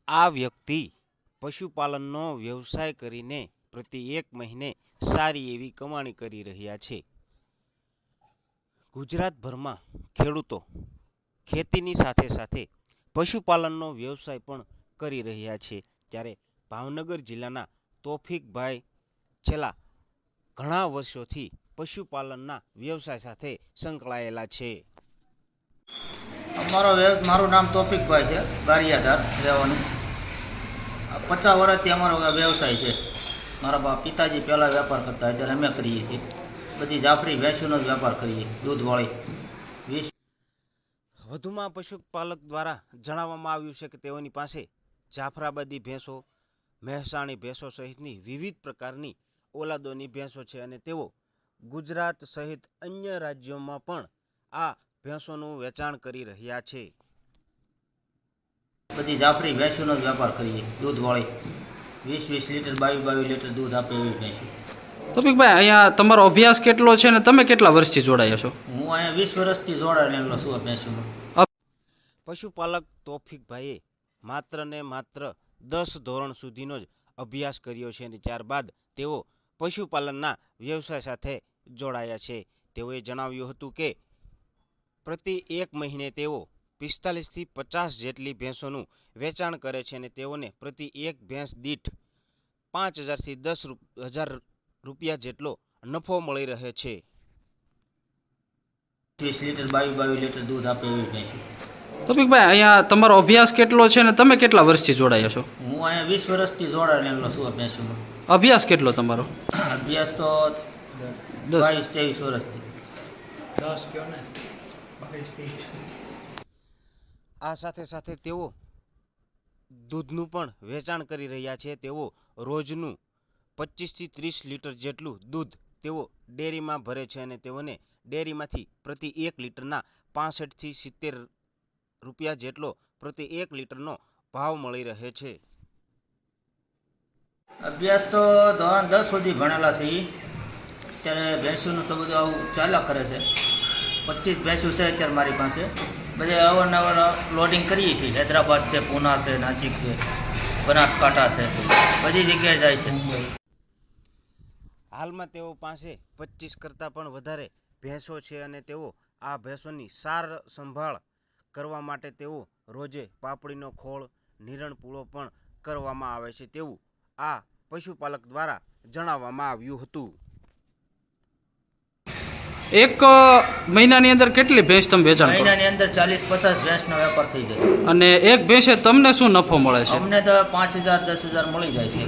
આ વ્યક્તિ પશુપાલનનો વ્યવસાય કરીને પ્રતિ એક મહિને સારી એવી કમાણી કરી રહ્યા છે. ગુજરાતભરમાં ખેડૂતો ખેતીની સાથે સાથે પશુપાલનનો વ્યવસાય પણ કરી રહ્યા છે. ત્યારે ભાવનગર જિલ્લાના તોફિકભાઈ છેલ્લા ઘણા વર્ષોથી પશુપાલનના વ્યવસાય સાથે સંકળાયેલા છે. મારું નામ તોફિકભાઈ છે, ગારિયાધાર રહેવાનું. 50 વર્ષથી અમારો વ્યવસાય છે. મારા પિતાજી પહેલાં વેપાર કરતા, અત્યારે અમે કરીએ છીએ. બધી જાફરી ભેંસોનો જ વેપાર કરીએ, દૂધવાળી 20. વધુમાં પશુપાલક દ્વારા જણાવવામાં આવ્યું છે કે તેઓની પાસે જાફરાબાદી ભેંસો, મહેસાણી ભેંસો સહિતની વિવિધ પ્રકારની ઓલાદોની ભેંસો છે અને તેઓ ગુજરાત સહિત અન્ય રાજ્યોમાં પણ આ ભેંસોનું વેચાણ કરી રહ્યા છે. બધી જાફરી ભેંસોનો જ વેપાર કરીએ, દૂધવાળી 20 લીટર 22 લીટર દૂધ આપે એવી ભેંસો. તોફિકભાઈ, અહીંયા તમારો અભ્યાસ કેટલો છે અને તમે કેટલા વર્ષથી જોડાયા છો? હું અહીંયા 20 વર્ષથી જોડાયેલો છું ભેંસોનો. પશુપાલક તોફિકભાઈએ માત્ર ને માત્ર 10 ધોરણ સુધીનો જ અભ્યાસ કર્યો છે અને ત્યારબાદ તેઓ પશુપાલનના વ્યવસાય સાથે જોડાયા છે. તેઓએ જણાવ્યું હતું કે પ્રતિ એક મહિને તેઓ 45 થી 50 જેટલી ભેંસોનું વેચાણ કરે છે અને તેઓને પ્રતિ એક ભેંસ દીઠ 5,000 થી 10,000 રૂપિયા જેટલો નફો મળી રહે છે. 20 લીટર 22 લીટર દૂધ આપે એવી ભેંસો. તોફિકભાઈ, અહીંયા તમારો અભ્યાસ કેટલો છે અને તમે કેટલા વર્ષથી જોડાયા છો? હું અહીંયા 20 વર્ષથી જોડાયેલો છું ભેંસોનો. અભ્યાસ કેટલો તમારો? અભ્યાસ તો 22-23 વર્ષથી. આ સાથે સાથે તેઓ દૂધનું પણ વેચાણ કરી રહ્યા છે. તેઓ રોજનું 25 થી 30 લીટર જેટલું દૂધ તેઓ ડેરીમાં ભરે છે અને તેઓને ડેરીમાંથી પ્રતિ 1 લીટરના 65 થી 70 રૂપિયા જેટલો પ્રતિ 1 લીટરનો ભાવ મળી રહે છે. અભ્યાસ તો ધોરણ 10 સુધી ભણેલા છે. અત્યારે ભેંસોનું તો બધું આવું ચાલ્યા કરે છે. 25 ભેંસો છે અત્યારે મારી પાસે. બધે અવારનવાર લોડિંગ કરીએ છીએ. હૈદરાબાદ છે, પૂના છે, નાસિક છે, બનાસકાંઠા છે, બધી જગ્યાએ જાય છે. હાલમાં તેઓ પાસે 25 કરતાં પણ વધારે ભેંસો છે અને તેઓ આ ભેંસોની સાર સંભાળ કરવા માટે તેઓ રોજે પાપડીનો ખોળ, નિરણ પૂળો પણ કરવામાં આવે છે તેવું આ પશુપાલક દ્વારા જણાવવામાં આવ્યું હતું. એક મહિનાની અંદર કેટલી ભેંસ તમે વેચાણ કરો? મહિનાની અંદર 40-50 ભેંસનો વેપાર થઈ જાય. અને એક ભેંસે તમને શું નફો મળે છે? અમને તો 5,000-10,000 મળી જાય છે.